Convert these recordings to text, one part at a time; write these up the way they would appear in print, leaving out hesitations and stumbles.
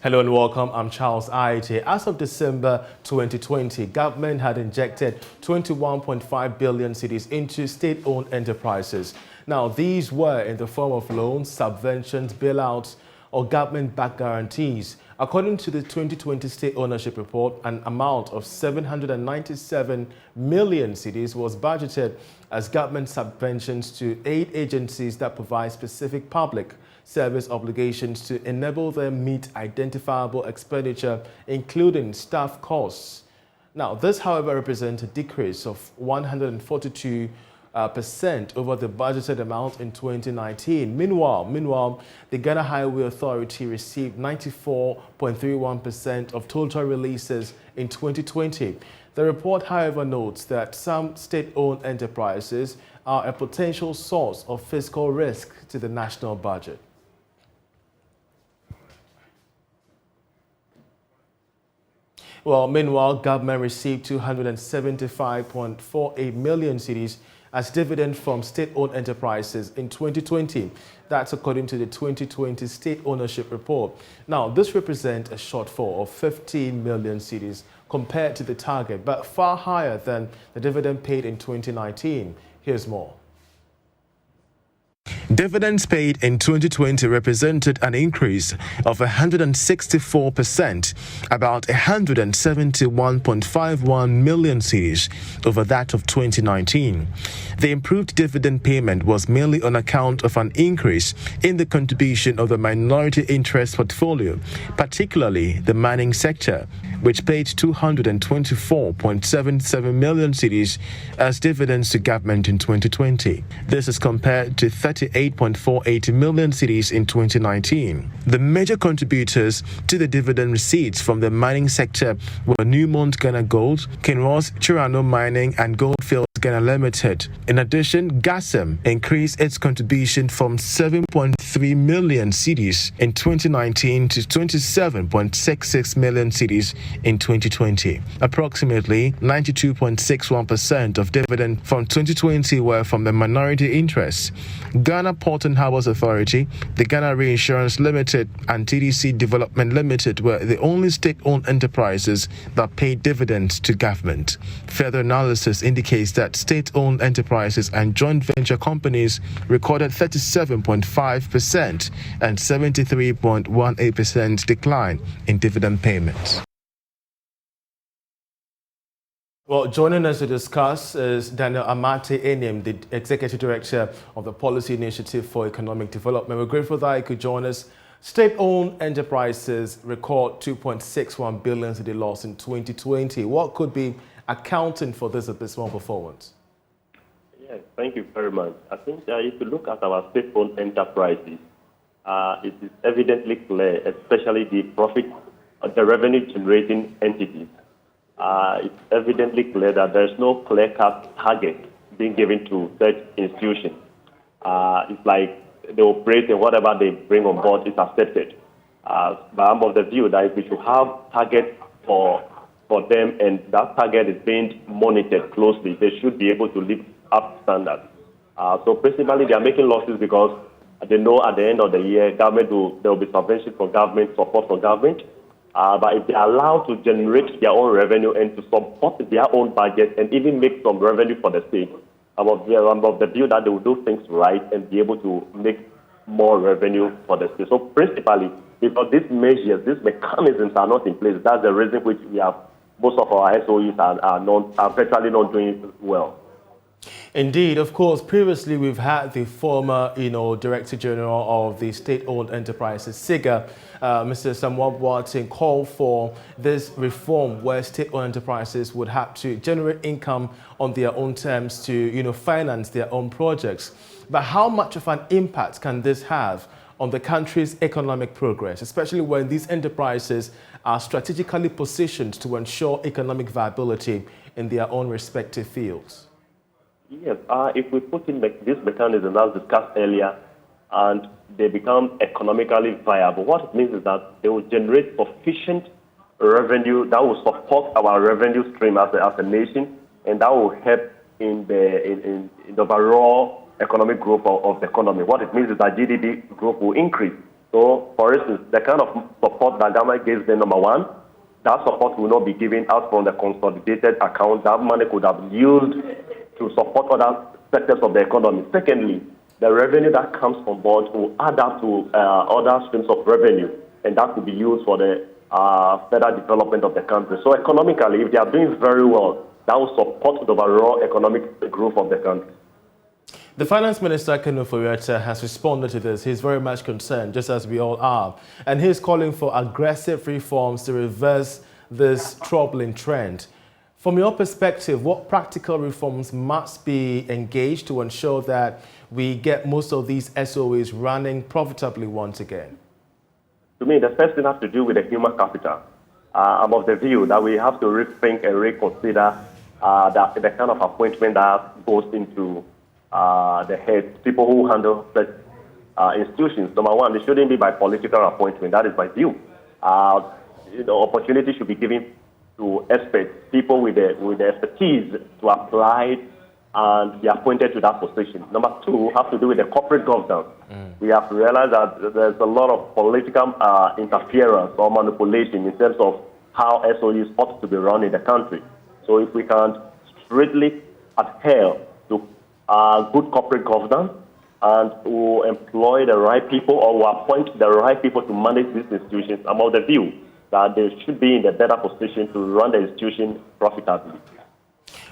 Hello and welcome. I'm Charles IJ. As of December 2020, government had injected 21.5 billion cedis into state-owned enterprises. Now, these were in the form of loans, subventions, bailouts, or government-backed guarantees. According to the 2020 State Ownership Report, an amount of 797 million cedis was budgeted as government subventions to aid agencies that provide specific public service obligations to enable them meet identifiable expenditure, including staff costs. Now, this, however, represents a decrease of 142% over the budgeted amount in 2019. Meanwhile, the Ghana Highway Authority received 94.31% of total releases in 2020. The report, however, notes that some state-owned enterprises are a potential source of fiscal risk to the national budget. Well, meanwhile, government received 275.48 million cedis as dividend from state-owned enterprises in 2020. That's according to the 2020 State Ownership Report. Now, this represents a shortfall of 15 million cedis compared to the target, but far higher than the dividend paid in 2019. Here's more. Dividends paid in 2020 represented an increase of 164%, about 171.51 million cedis over that of 2019. The improved dividend payment was mainly on account of an increase in the contribution of the minority interest portfolio, particularly the mining sector, which paid 224.77 million cedis as dividends to government in 2020. This is compared to 38.48 million cedis in 2019. The major contributors to the dividend receipts from the mining sector were Newmont Ghana Gold, Kinross Chirano Mining, and Goldfields Ghana Limited. In addition, Gasem increased its contribution from 7.3 million cedis in 2019 to 27.66 million cedis in 2020. Approximately 92.61% of dividend from 2020 were from the minority interests. Ghana Port and Harbours Authority, the Ghana Reinsurance Limited, and TDC Development Limited were the only state-owned enterprises that paid dividends to government. Further analysis indicates that state-owned enterprises and joint venture companies recorded 37.5% and 73.18% decline in dividend payments. Well, joining us to discuss is Daniel Amate Enim, the Executive Director of the Policy Initiative for Economic Development. We're grateful that you could join us. State-owned enterprises record 2.61 billion cedi loss in 2020. What could be accounting for this abysmal performance? Yes, thank you very much. I think if you look at our state-owned enterprises, it is evidently clear, especially the revenue-generating entities. It's evidently clear that there's no clear-cut target being given to such institutions. It's like they operate and whatever they bring on board is accepted. But I'm of the view that if we should have targets for them and that target is being monitored closely, they should be able to live up standards. So principally, they are making losses because they know at the end of the year, there will be subvention for government, support for government. But if they are allowed to generate their own revenue and to support their own budget and even make some revenue for the state, I'm of the view that they will do things right and be able to make more revenue for the state. So principally, because these measures, these mechanisms are not in place, that's the reason which we have most of our SOEs are virtually not doing well. Indeed, of course, previously we've had the former, Director General of the State-Owned Enterprises, SIGA, Mr. Samuel Boateng, call for this reform where state-owned enterprises would have to generate income on their own terms to, finance their own projects. But how much of an impact can this have on the country's economic progress, especially when these enterprises are strategically positioned to ensure economic viability in their own respective fields? Yes, if we put in this mechanism as discussed earlier and they become economically viable, what it means is that they will generate sufficient revenue that will support our revenue stream as a nation, and that will help in the overall economic growth of the economy. What it means is that GDP growth will increase. So, for instance, the kind of support that government gives them, number one, that support will not be given out from the consolidated account. That money could have been used to support other sectors of the economy. Secondly, the revenue that comes on board will add up to other streams of revenue, and that could be used for the further development of the country. So economically, if they are doing very well, that will support the overall economic growth of the country. The Finance Minister, Ken Ofori-Atta, has responded to this. He's very much concerned, just as we all are. And he's calling for aggressive reforms to reverse this troubling trend. From your perspective, what practical reforms must be engaged to ensure that we get most of these SOEs running profitably once again? To me, the first thing has to do with the human capital. I'm of the view that we have to rethink and reconsider the kind of appointment that goes into the head, people who handle such institutions. Number one, it shouldn't be by political appointment. That is my view. The opportunity should be given to experts, people with the expertise to apply and be appointed to that position. Number two has to do with the corporate governance. We have to realize that there's a lot of political interference or manipulation in terms of how SOEs ought to be run in the country. So if we can strictly adhere to good corporate governance and who employ the right people or who appoint the right people to manage these institutions, I'm of the view that they should be in a better position to run the institution profitably.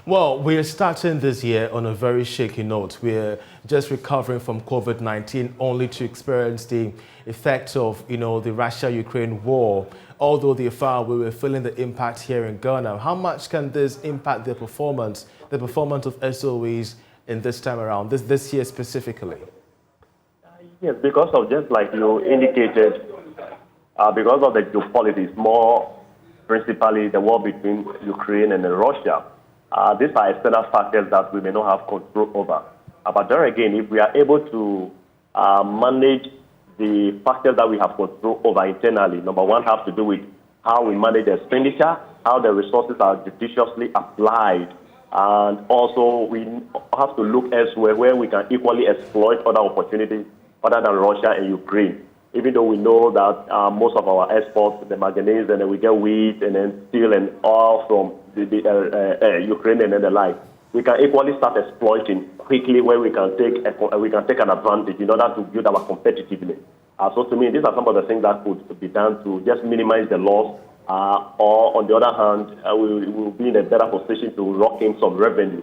Well, we're starting this year on a very shaky note. We're just recovering from COVID-19 only to experience the effects of, the Russia-Ukraine war. Although we were feeling the impact here in Ghana. How much can this impact the performance of SOEs in this time around, this year specifically? Yes, because of just like you indicated, because of the geopolitics, more principally the war between Ukraine and Russia. These are external factors that we may not have control over. But there again, if we are able to manage the factors that we have control over internally, number one has to do with how we manage the expenditure, how the resources are judiciously applied, and also we have to look elsewhere where we can equally exploit other opportunities other than Russia and Ukraine. Even though we know that most of our exports, the manganese, and then we get wheat and then steel and oil from Ukraine and then the like, we can equally start exploiting quickly where we can take an advantage in order to build our competitiveness. So to me, these are some of the things that could be done to just minimize the loss, or on the other hand, we will be in a better position to rock in some revenue.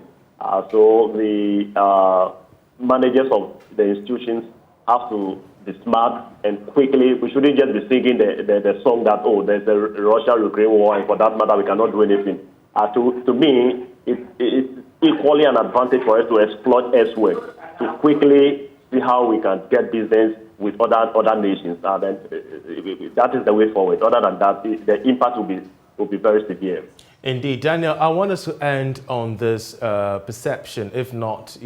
So the managers of the institutions have to be smart and quickly. We shouldn't just be singing the song that, there's a Russia-Ukraine war, and for that matter, we cannot do anything. To me, it's equally an advantage for us to exploit elsewhere, to quickly see how we can get business with other nations. Then that is the way forward. Other than that, the impact will be very severe. Indeed. Daniel, I want us to end on this perception, if not,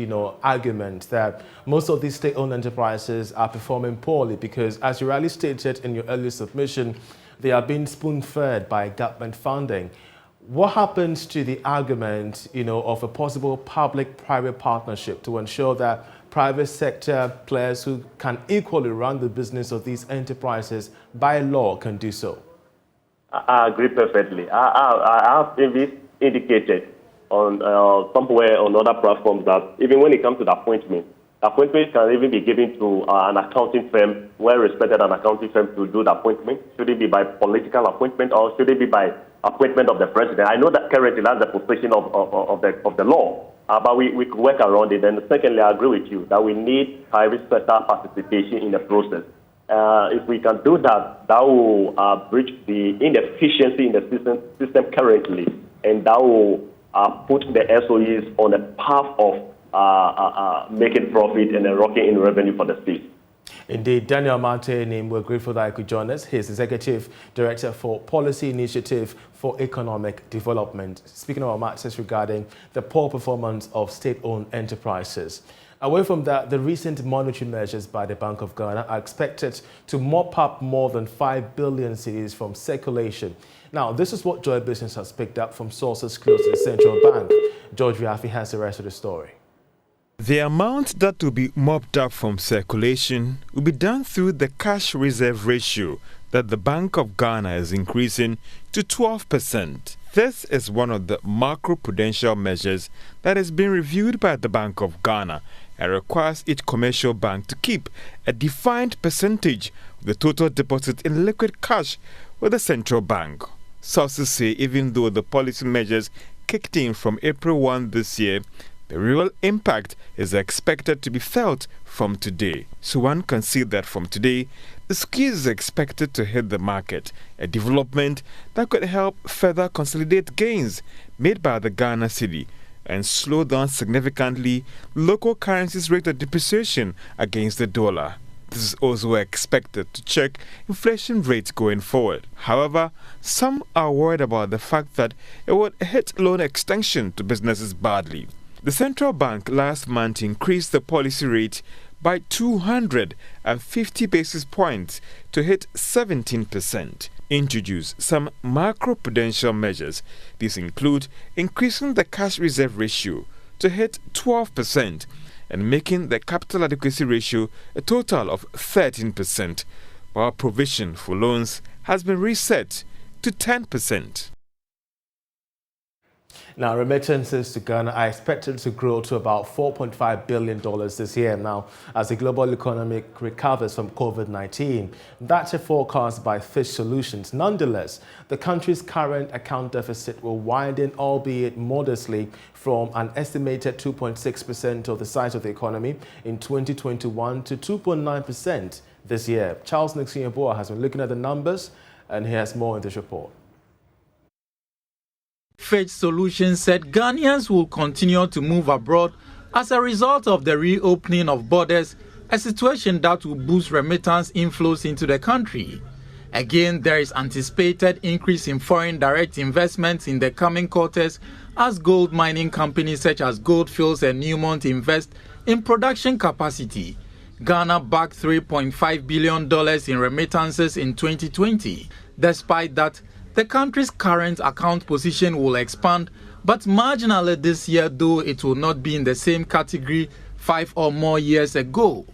argument that most of these state-owned enterprises are performing poorly because, as you rightly stated in your earlier submission, they are being spoon-fed by government funding. What happens to the argument, of a possible public-private partnership to ensure that private sector players who can equally run the business of these enterprises by law can do so? I agree perfectly. I have indicated on somewhere on other platforms that even when it comes to the appointment can even be given to an accounting firm, well-respected an accounting firm to do the appointment. Should it be by political appointment or should it be by appointment of the president? I know that currently that's the position of the law, but we could work around it. And secondly, I agree with you that we need private sector participation in the process. If we can do that, that will bridge the inefficiency in the system currently, and that will put the SOEs on a path of making profit and rocking in revenue for the state. Indeed, Daniel Amante, we're grateful that he could join us. He's Executive Director for Policy Initiative for Economic Development, speaking about matters regarding the poor performance of state-owned enterprises. Away from that, the recent monetary measures by the Bank of Ghana are expected to mop up more than 5 billion cedis from circulation. Now, this is what Joy Business has picked up from sources close to the central bank. George Riafi has the rest of the story. The amount that will be mopped up from circulation will be done through the cash reserve ratio that the Bank of Ghana is increasing to 12%. This is one of the macroprudential measures that is being reviewed by the Bank of Ghana and requires each commercial bank to keep a defined percentage of the total deposit in liquid cash with the central bank. Sources say even though the policy measures kicked in from April 1 this year, the real impact is expected to be felt from today. So one can see that from today, the squeeze is expected to hit the market, a development that could help further consolidate gains made by the Ghana cedi and slow down significantly local currency's rate of depreciation against the dollar. This is also expected to check inflation rates going forward. However, some are worried about the fact that it would hit loan extension to businesses badly. The central bank last month increased the policy rate by 250 basis points to hit 17%. Introduce some macroprudential measures. These include increasing the cash reserve ratio to hit 12% and making the capital adequacy ratio a total of 13%, while provision for loans has been reset to 10%. Now, remittances to Ghana are expected to grow to about $4.5 billion this year now as the global economy recovers from COVID-19. That's a forecast by Fish Solutions. Nonetheless, the country's current account deficit will widen, albeit modestly, from an estimated 2.6% of the size of the economy in 2021 to 2.9% this year. Charles Nixon-Yeboah has been looking at the numbers, and he has more in this report. Fitch Solutions said Ghanaians will continue to move abroad as a result of the reopening of borders, a situation that will boost remittance inflows into the country. Again, there is anticipated increase in foreign direct investments in the coming quarters as gold mining companies such as Goldfields and Newmont invest in production capacity. Ghana backed $3.5 billion in remittances in 2020. Despite that, the country's current account position will expand, but marginally this year, though it will not be in the same category 5 or more years ago.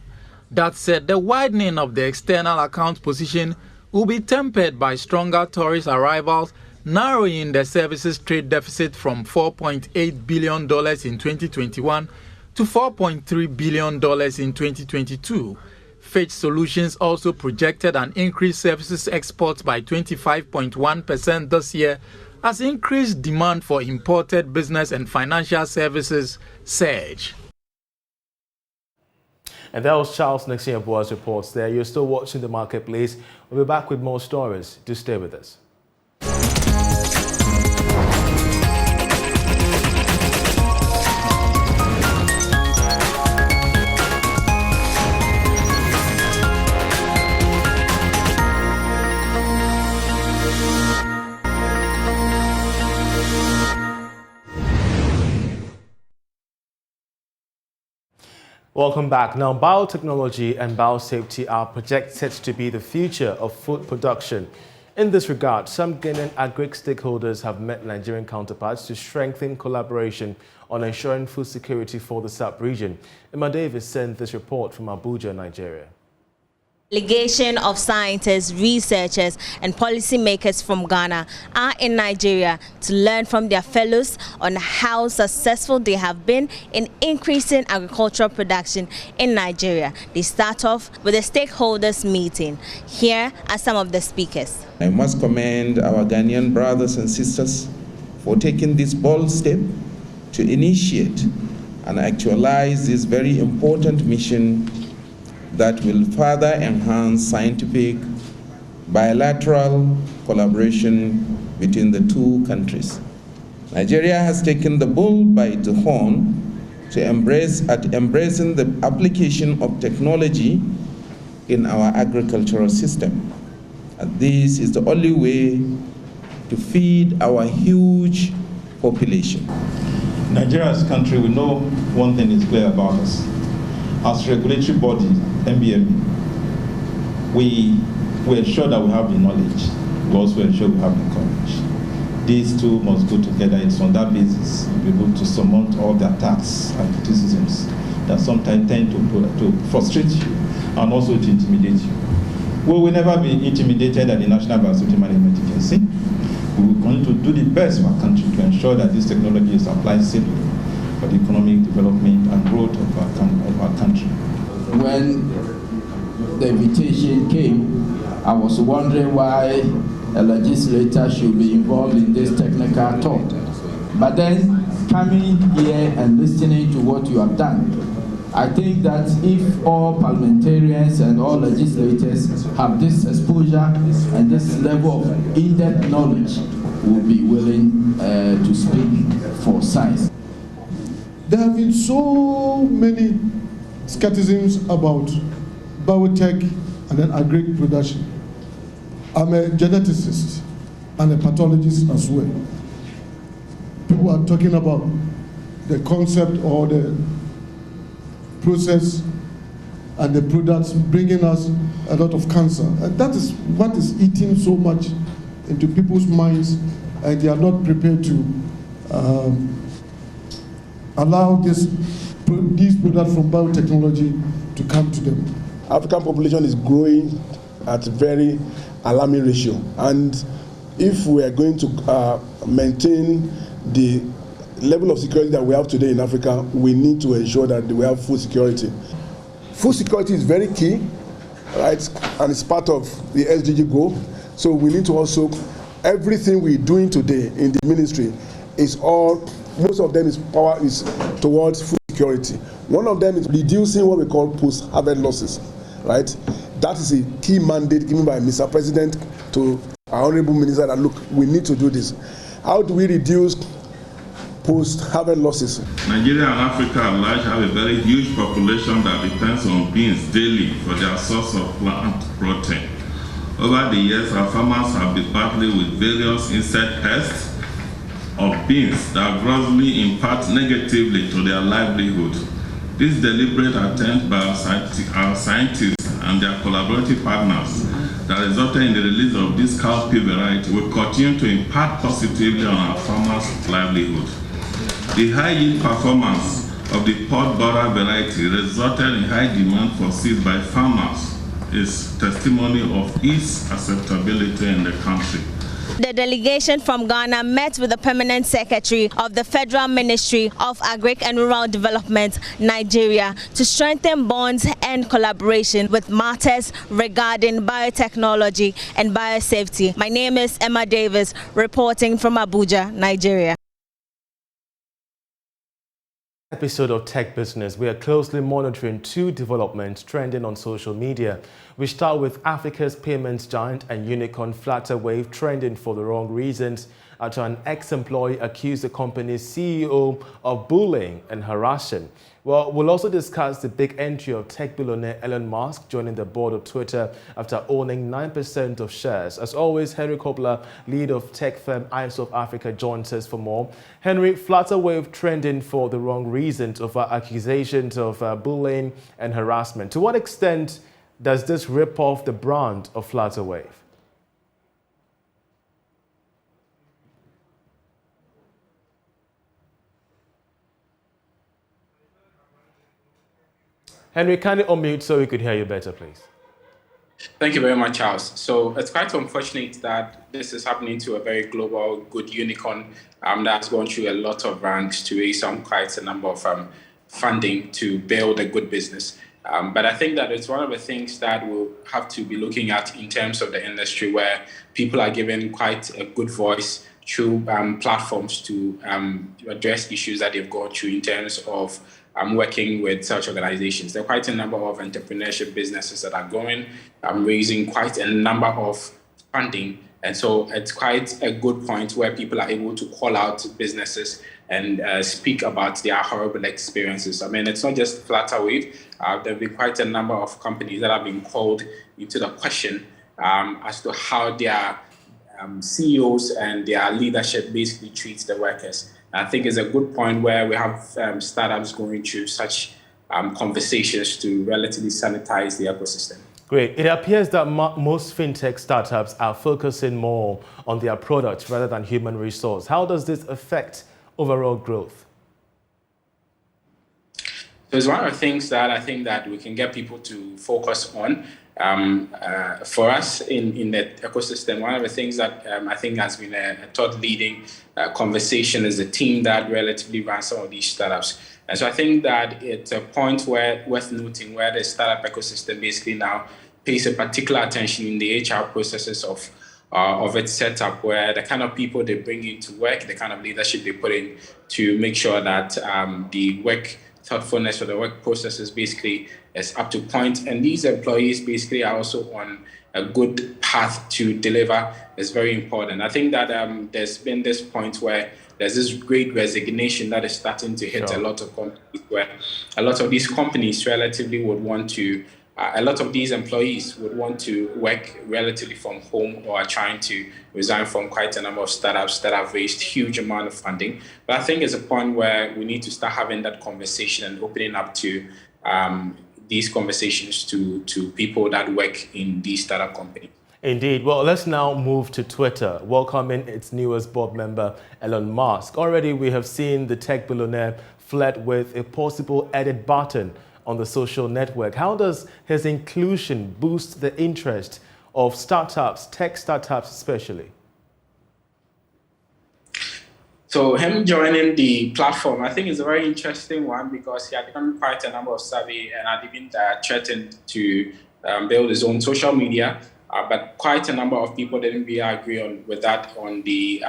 That said, the widening of the external account position will be tempered by stronger tourist arrivals, narrowing the services trade deficit from $4.8 billion in 2021 to $4.3 billion in 2022. Fitch Solutions also projected an increased services exports by 25.1% this year as increased demand for imported business and financial services surge. And that was Charles Nixon-Yeboah's reports there. You're still watching The Marketplace. We'll be back with more stories. Do stay with us. Welcome back. Now, biotechnology and biosafety are projected to be the future of food production. In this regard, some Ghanaian agri stakeholders have met Nigerian counterparts to strengthen collaboration on ensuring food security for the sub-region. Emma Davis sent this report from Abuja, Nigeria. Delegation of scientists, researchers and policymakers from Ghana are in Nigeria to learn from their fellows on how successful they have been in increasing agricultural production in Nigeria. They start off with a stakeholders meeting. Here are some of the speakers. I must commend our Ghanaian brothers and sisters for taking this bold step to initiate and actualize this very important mission that will further enhance scientific bilateral collaboration between the two countries. Nigeria has taken the bull by the horn to embracing the application of technology in our agricultural system. And this is the only way to feed our huge population. Nigeria as a country, we know one thing is clear about us. As regulatory body, NBME, we ensure that we have the knowledge. We also ensure we have the courage. These two must go together. It's on that basis we'll be able to surmount all the attacks and criticisms that sometimes tend to frustrate you and also to intimidate you. We will never be intimidated at the National Biosecurity Management Agency. We will continue to do the best for our country to ensure that this technology is applied safely for the economic development and growth of our country. When the invitation came, I was wondering why a legislator should be involved in this technical talk. But then coming here and listening to what you have done, I think that if all parliamentarians and all legislators have this exposure and this level of in-depth knowledge, will be willing to speak for science. There have been so many skepticisms about biotech and then agri production. I'm a geneticist and a pathologist as well. People are talking about the concept or the process and the products bringing us a lot of cancer. And that is what is eating so much into people's minds, and they are not prepared to allow these products from biotechnology to come to them. African population is growing at a very alarming ratio, and if we are going to maintain the level of security that we have today in Africa, we need to ensure that we have food security. Food security is very key, right? And it's part of the SDG goal. So we need to also, everything we're doing today in the ministry is most of them is towards food security. One of them is reducing what we call post-harvest losses, right? That is a key mandate given by Mr. President to our Honorable Minister that, look, we need to do this. How do we reduce post-harvest losses? Nigeria and Africa at large have a very huge population that depends on beans daily for their source of plant protein. Over the years, our farmers have been battling with various insect pests of beans that grossly impact negatively to their livelihood. This deliberate attempt by our scientists and their collaborative partners that resulted in the release of this cowpea variety will continue to impact positively on our farmers' livelihood. The high yield performance of the pod borer variety resulted in high demand for seeds by farmers is testimony of its acceptability in the country. The delegation from Ghana met with the Permanent Secretary of the Federal Ministry of Agri and Rural Development, Nigeria, to strengthen bonds and collaboration with matters regarding biotechnology and biosafety. My name is Emma Davis, reporting from Abuja, Nigeria. Episode of Tech Business, we are closely monitoring two developments trending on social media. We start with Africa's payments giant and unicorn Flutterwave trending for the wrong reasons after an ex-employee accused the company's CEO of bullying and harassing. Well, we'll also discuss the big entry of tech billionaire Elon Musk joining the board of Twitter after owning 9% of shares. As always, Henry Kobler, lead of tech firm Eyes of Africa, joins us for more. Henry, Flutterwave trending for the wrong reasons over accusations of bullying and harassment. To what extent does this rip off the brand of Flutterwave? Henry, kindly unmute so we could hear you better, please. Thank you very much, Charles. So it's quite unfortunate that this is happening to a very global good unicorn that's gone through a lot of ranks to raise quite a number of funding to build a good business. But I think that it's one of the things that we'll have to be looking at in terms of the industry where people are given quite a good voice through platforms to address issues that they've gone through in terms of working with such organizations. There are quite a number of entrepreneurship businesses that are going, raising quite a number of funding. And so it's quite a good point where people are able to call out businesses and speak about their horrible experiences. I mean, it's not just Flutterwave. There have been quite a number of companies that have been called into the question as to how their CEOs and their leadership basically treats the workers. I think it's a good point where we have startups going through such conversations to relatively sanitize the ecosystem. Great. It appears that most fintech startups are focusing more on their products rather than human resource. How does this affect overall growth? So it's one of the things that I think that we can get people to focus on. For us in the ecosystem, one of the things that I think has been a thought-leading conversation is the team that relatively runs some of these startups. And so I think that it's a point worth noting where the startup ecosystem basically now pays a particular attention in the HR processes of its setup, where the kind of people they bring into work, the kind of leadership they put in to make sure that the work thoughtfulness for the work processes basically is up to point. And these employees basically are also on a good path to deliver is very important. I think that there's been this point where there's this great resignation that is starting to hit a lot of companies, where a lot of these companies relatively would want to a lot of these employees would want to work relatively from home or are trying to resign from quite a number of startups that have raised huge amount of funding. But I think it's a point where we need to start having that conversation and opening up to these conversations to people that work in these startup companies. Indeed. Well, let's now move to Twitter, welcoming its newest board member, Elon Musk. Already we have seen the tech billionaire flirt with a possible edit button on the social network. How does his inclusion boost the interest of startups, tech startups especially? So him joining the platform, I think is a very interesting one, because he had done quite a number of surveys and had even threatened to build his own social media. But quite a number of people didn't really agree with that on the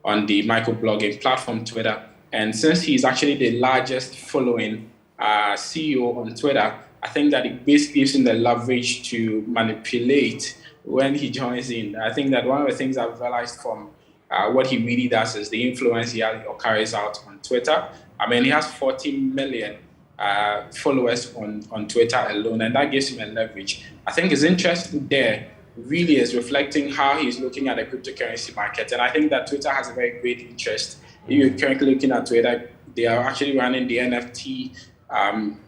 microblogging platform Twitter. And since he's actually the largest following CEO on Twitter, I think that it basically gives him the leverage to manipulate when he joins in. I think that one of the things I've realized from what he really does is the influence he has or carries out on Twitter. I mean, he has 40 million followers on Twitter alone, and that gives him a leverage. I think his interest there really is reflecting how he's looking at the cryptocurrency market. And I think that Twitter has a very great interest. If you're currently looking at Twitter, they are actually running the NFT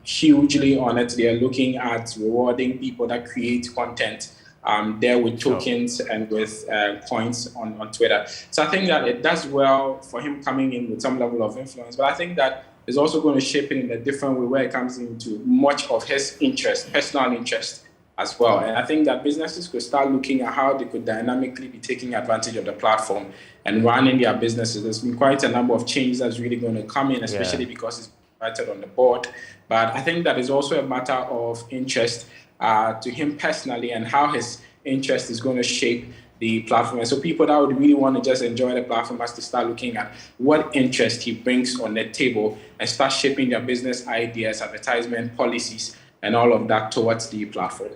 hugely on it. They are looking at rewarding people that create content there with tokens and with points on Twitter. So I think that it does well for him coming in with some level of influence. But I think that is also going to shape it in a different way, where it comes into much of his interest, personal interest as well. And I think that businesses could start looking at how they could dynamically be taking advantage of the platform and running their businesses. There's been quite a number of changes that's really going to come in, especially because it's invited on the board. But I think that is also a matter of interest to him personally, and how his interest is going to shape the platform. And so people that would really want to just enjoy the platform has to start looking at what interest he brings on the table and start shaping their business ideas, advertisement policies, and all of that towards the platform.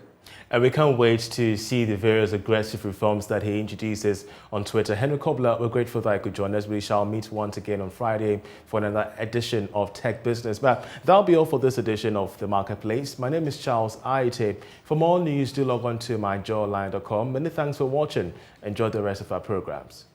And we can't wait to see the various aggressive reforms that he introduces on Twitter. Henry Kobler, we're grateful that you could join us. We shall meet once again on Friday for another edition of Tech Business. But that'll be all for this edition of The Marketplace. My name is Charles Aite. For more news, do log on to myjawline.com. Many thanks for watching. Enjoy the rest of our programs.